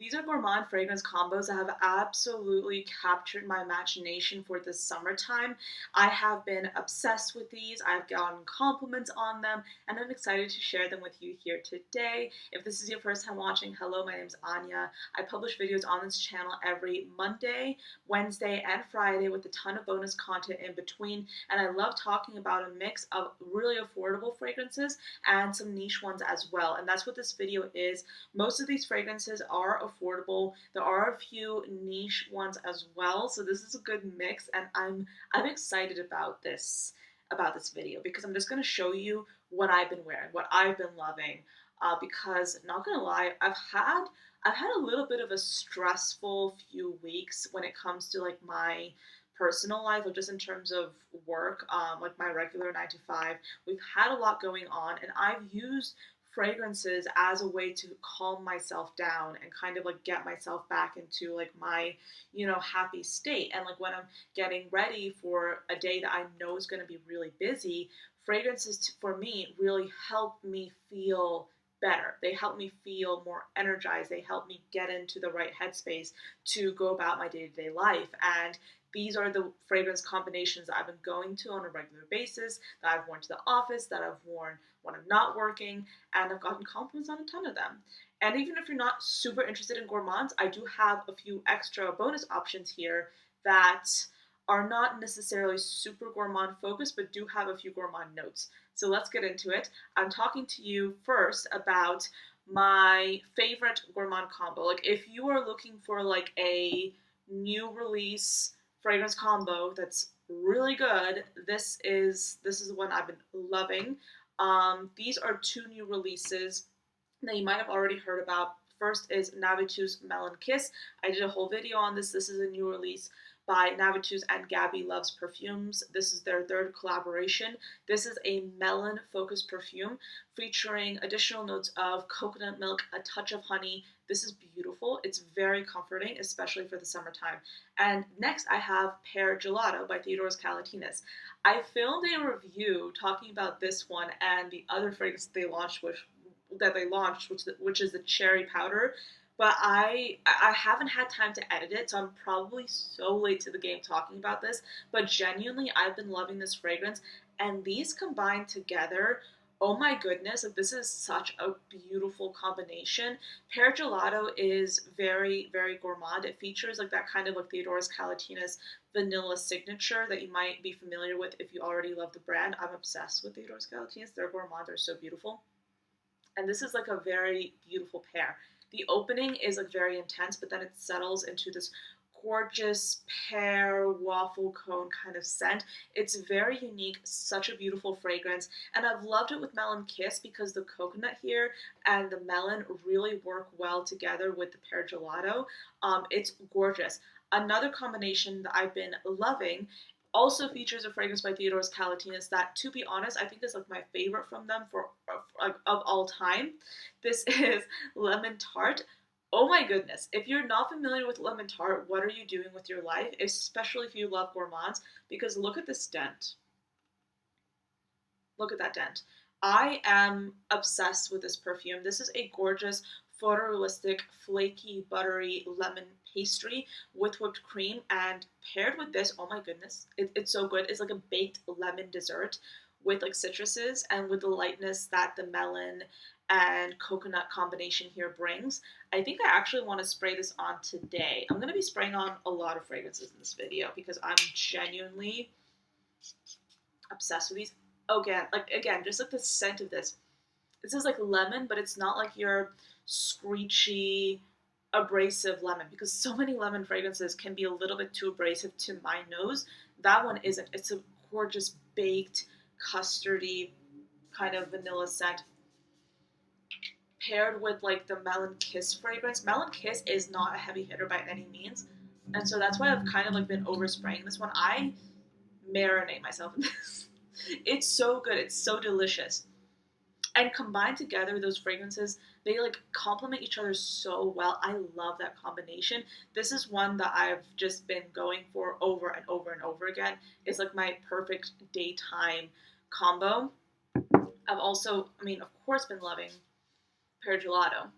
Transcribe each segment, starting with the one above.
These are gourmand fragrance combos that have absolutely captured my imagination for the summertime. I have been obsessed with these. I've gotten compliments on them, and I'm excited to share them with you here today. If this is your first time watching, hello, my name is Anya. I publish videos on this channel every Monday, Wednesday, and Friday with a ton of bonus content in between, and I love talking about a mix of really affordable fragrances and some niche ones as well, and that's what this video is. Most of these fragrances are affordable. There are a few niche ones as well, so this is a good mix, and I'm excited about this video because I'm just going to show you what I've been wearing, what I've been loving. Because not gonna lie, I've had a little bit of a stressful few weeks when it comes to like my personal life, or just in terms of work, like my regular 9 to 5. We've had a lot going on, and I've used fragrances as a way to calm myself down and kind of like get myself back into like my, happy state. And like when I'm getting ready for a day that I know is going to be really busy, fragrances for me really help me feel better. They help me feel more energized. They help me get into the right headspace to go about my day-to-day life. And these are the fragrance combinations that I've been going to on a regular basis, that I've worn to the office, that I've worn when I'm not working, and I've gotten compliments on a ton of them. And even if you're not super interested in gourmands, I do have a few extra bonus options here that are not necessarily super gourmand focused, but do have a few gourmand notes. So let's get into it. I'm talking to you first about my favorite gourmand combo. Like if you are looking for like a new release fragrance combo that's really good, this is one I've been loving. These are two new releases that you might have already heard about. First is Navitu's Melon Kiss. I did a whole video on this. This is a new release by Navitu's and Gabby Loves Perfumes. This is their third collaboration. This is a melon-focused perfume featuring additional notes of coconut milk, a touch of honey. This is beautiful. It's very comforting, especially for the summertime. And next I have Pear Gelato by Theodoros Kalatinas. I filmed a review talking about this one and the other fragrance which is the cherry powder. But I haven't had time to edit it, so I'm probably so late to the game talking about this. But genuinely, I've been loving this fragrance, and these combined together, oh my goodness, like this is such a beautiful combination. Pear Gelato is very, very gourmand. It features like that kind of like Theodoros Kalatinas vanilla signature that you might be familiar with if you already love the brand. I'm obsessed with Theodoros Kalatinas. Their gourmand are so beautiful. And this is like a very beautiful pear. The opening is like very intense, but then it settles into this gorgeous pear waffle cone kind of scent. It's very unique, such a beautiful fragrance, and I've loved it with Melon Kiss because the coconut here and the melon really work well together with the pear gelato. It's gorgeous. Another combination that I've been loving also features a fragrance by Theodoros Kalatinas that, to be honest, I think is like my favorite from them for like of all time. This is Lemon Tart. Oh my goodness. If you're not familiar with Lemon Tart, what are you doing with your life? Especially if you love gourmands, because look at this dent. Look at that dent. I am obsessed with this perfume. This is a gorgeous photorealistic, flaky, buttery lemon pastry with whipped cream, and paired with this, oh my goodness, it's so good. It's like a baked lemon dessert with like citruses and with the lightness that the melon and coconut combination here brings. I think I actually want to spray this on today. I'm going to be spraying on a lot of fragrances in this video because I'm genuinely obsessed with these. Again, just like the scent of this. This is like lemon, but it's not like your screechy, abrasive lemon, because so many lemon fragrances can be a little bit too abrasive to my nose. That one isn't. It's a gorgeous baked, custardy kind of vanilla scent paired with like the Melon Kiss fragrance. Melon Kiss is not a heavy hitter by any means, and so that's why I've kind of like been overspraying this one. I marinate myself in this. It's so good. It's so delicious. And combined together, those fragrances, they like complement each other so well. I love that combination. This is one that I've just been going for over and over and over again. It's like my perfect daytime combo. I've also, of course, been loving Pear Gelato.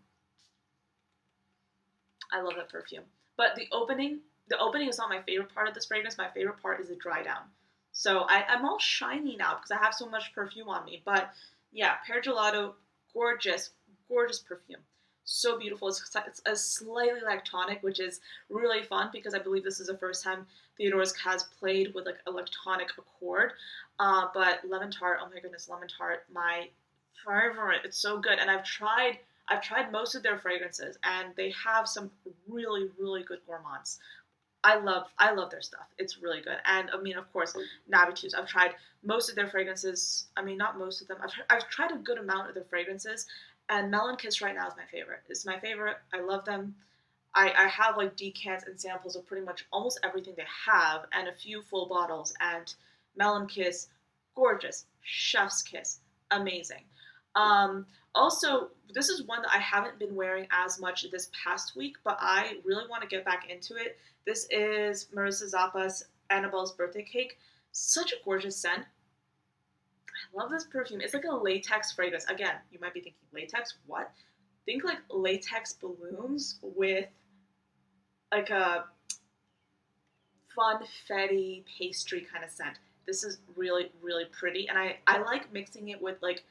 I love that perfume. But the opening is not my favorite part of this fragrance. My favorite part is the dry down. So I'm all shiny now because I have so much perfume on me. But yeah, Pear Gelato, gorgeous, gorgeous perfume. So beautiful. It's a slightly lactonic, which is really fun because I believe this is the first time Theodore's has played with like electronic accord. But lemon tart, oh my goodness, lemon tart, my favorite. It's so good, and I've tried most of their fragrances, and they have some really really good gourmands. I love their stuff. It's really good, and I mean, of course, Navitus. I've tried most of their fragrances. I mean, not most of them. I've tried a good amount of their fragrances, and Melon Kiss right now is my favorite. It's my favorite. I love them. I have like decants and samples of pretty much almost everything they have, and a few full bottles. And Melon Kiss, gorgeous. Chef's Kiss, amazing. Um, Also, this is one that I haven't been wearing as much this past week, but I really want to get back into it. This is Marissa Zappa's Annabelle's Birthday Cake. Such a gorgeous scent. I love this perfume. It's like a latex fragrance. Again, you might be thinking, latex? What? Think like latex balloons with like a funfetti pastry kind of scent. This is really, really pretty. And I like mixing it with like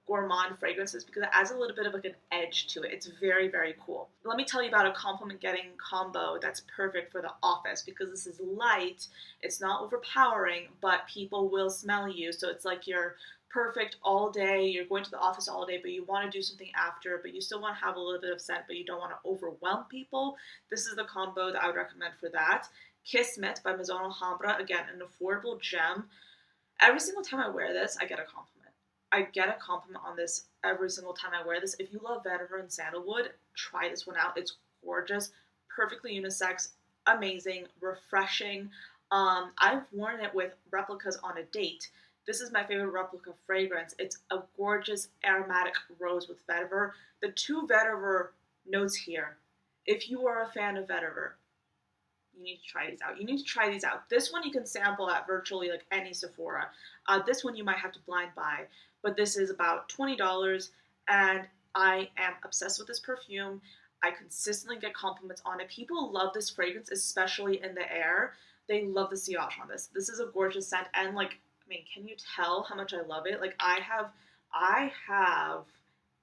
gourmand fragrances because it adds a little bit of like an edge to it. It's very, very cool. Let me tell you about a compliment getting combo that's perfect for the office because this is light, it's not overpowering, but people will smell you. So it's like you're perfect all day. You're going to the office all day, but you want to do something after, but you still want to have a little bit of scent, but you don't want to overwhelm people. This is the combo that I would recommend for that. Kismet by Maison Alhambra, again, an affordable gem. Every single time I wear this, I get a compliment. I get a compliment on this every single time I wear this. If you love vetiver and sandalwood, try this one out. It's gorgeous, perfectly unisex, amazing, refreshing. I've worn it with replicas on a date. This is my favorite replica fragrance. It's a gorgeous aromatic rose with vetiver. The two vetiver notes here. If you are a fan of vetiver, you need to try these out. You need to try these out. This one you can sample at virtually like any Sephora. This one you might have to blind buy, but this is about $20, and I am obsessed with this perfume. I consistently get compliments on it. People love this fragrance, especially in the air. They love the sillage on this. This is a gorgeous scent, and like, I mean, can you tell how much I love it? Like, I have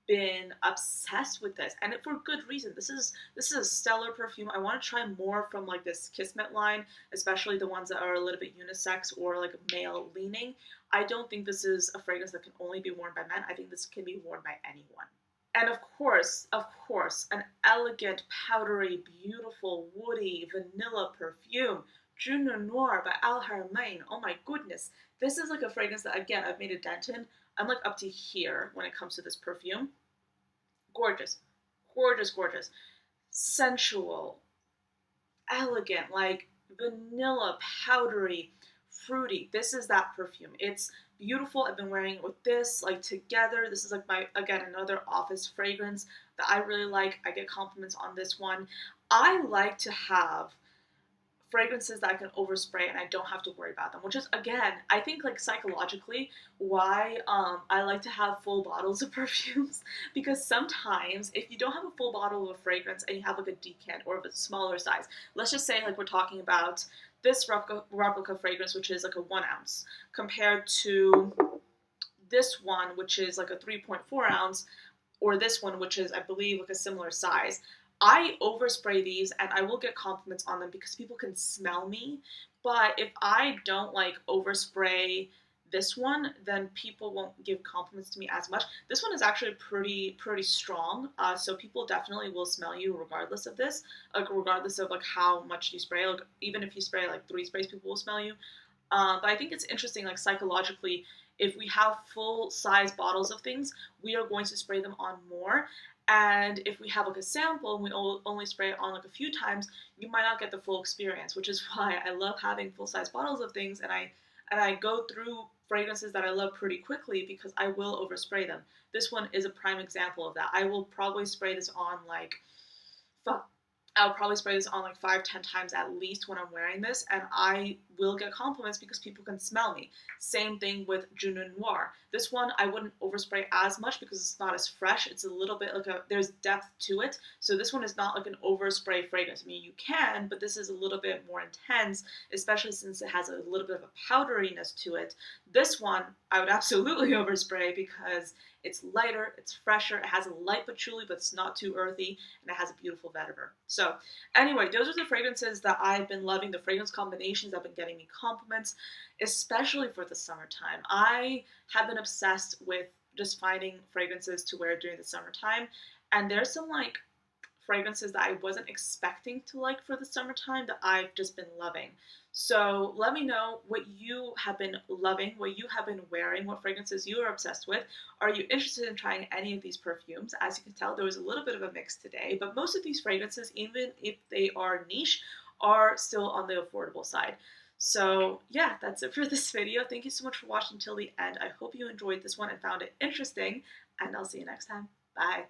been obsessed with this, and it for good reason. This is a stellar perfume. I want to try more from like this Kismet line, especially the ones that are a little bit unisex or like male leaning. I don't think this is a fragrance that can only be worn by men. I think this can be worn by anyone. And of course, an elegant, powdery, beautiful, woody, vanilla perfume. June Noir by Al Haramain. Oh my goodness. This is like a fragrance that, again, I've made a dent in. I'm like up to here when it comes to this perfume. Gorgeous. Gorgeous, gorgeous. Sensual. Elegant. Like vanilla, powdery, fruity. This is that perfume. It's beautiful. I've been wearing it with this, like together. This is like my, again, another office fragrance that I really like. I get compliments on this one. I like to have fragrances that I can overspray and I don't have to worry about them, which is, again, I think like psychologically why I like to have full bottles of perfumes because sometimes if you don't have a full bottle of a fragrance and you have like a decant or of a smaller size, let's just say like we're talking about this replica fragrance, which is like a 1 ounce compared to this one, which is like a 3.4 ounce, or this one, which is, I believe, like a similar size. I overspray these and I will get compliments on them because people can smell me. But if I don't like overspray this one, then people won't give compliments to me as much. This one is actually pretty strong, so people definitely will smell you regardless of this, like regardless of like how much you spray. Like even if you spray like 3 sprays, people will smell you. But I think it's interesting, like psychologically, if we have full size bottles of things, we are going to spray them on more. And if we have like a sample and we only spray it on like a few times, you might not get the full experience, which is why I love having full size bottles of things. And I go through fragrances that I love pretty quickly because I will overspray them. This one is a prime example of that. I will probably spray this on like I'll probably spray this on like 5-10 times at least when I'm wearing this, and I will get compliments because people can smell me. Same thing with Une Noire. This one I wouldn't overspray as much because it's not as fresh. It's a little bit like there's depth to it. So this one is not like an overspray fragrance. I mean, you can, but this is a little bit more intense, especially since it has a little bit of a powderiness to it. This one I would absolutely overspray because it's lighter, it's fresher, it has a light patchouli, but it's not too earthy, and it has a beautiful vetiver. So anyway, those are the fragrances that I've been loving, the fragrance combinations that have been getting me compliments, especially for the summertime. I have been obsessed with just finding fragrances to wear during the summertime, and there's some like fragrances that I wasn't expecting to like for the summertime that I've just been loving. So let me know what you have been loving, what you have been wearing, what fragrances you are obsessed with. Are you interested in trying any of these perfumes? As you can tell, there was a little bit of a mix today, but most of these fragrances, even if they are niche, are still on the affordable side. So yeah, that's it for this video. Thank you so much for watching till the end. I hope you enjoyed this one and found it interesting, and I'll see you next time. Bye.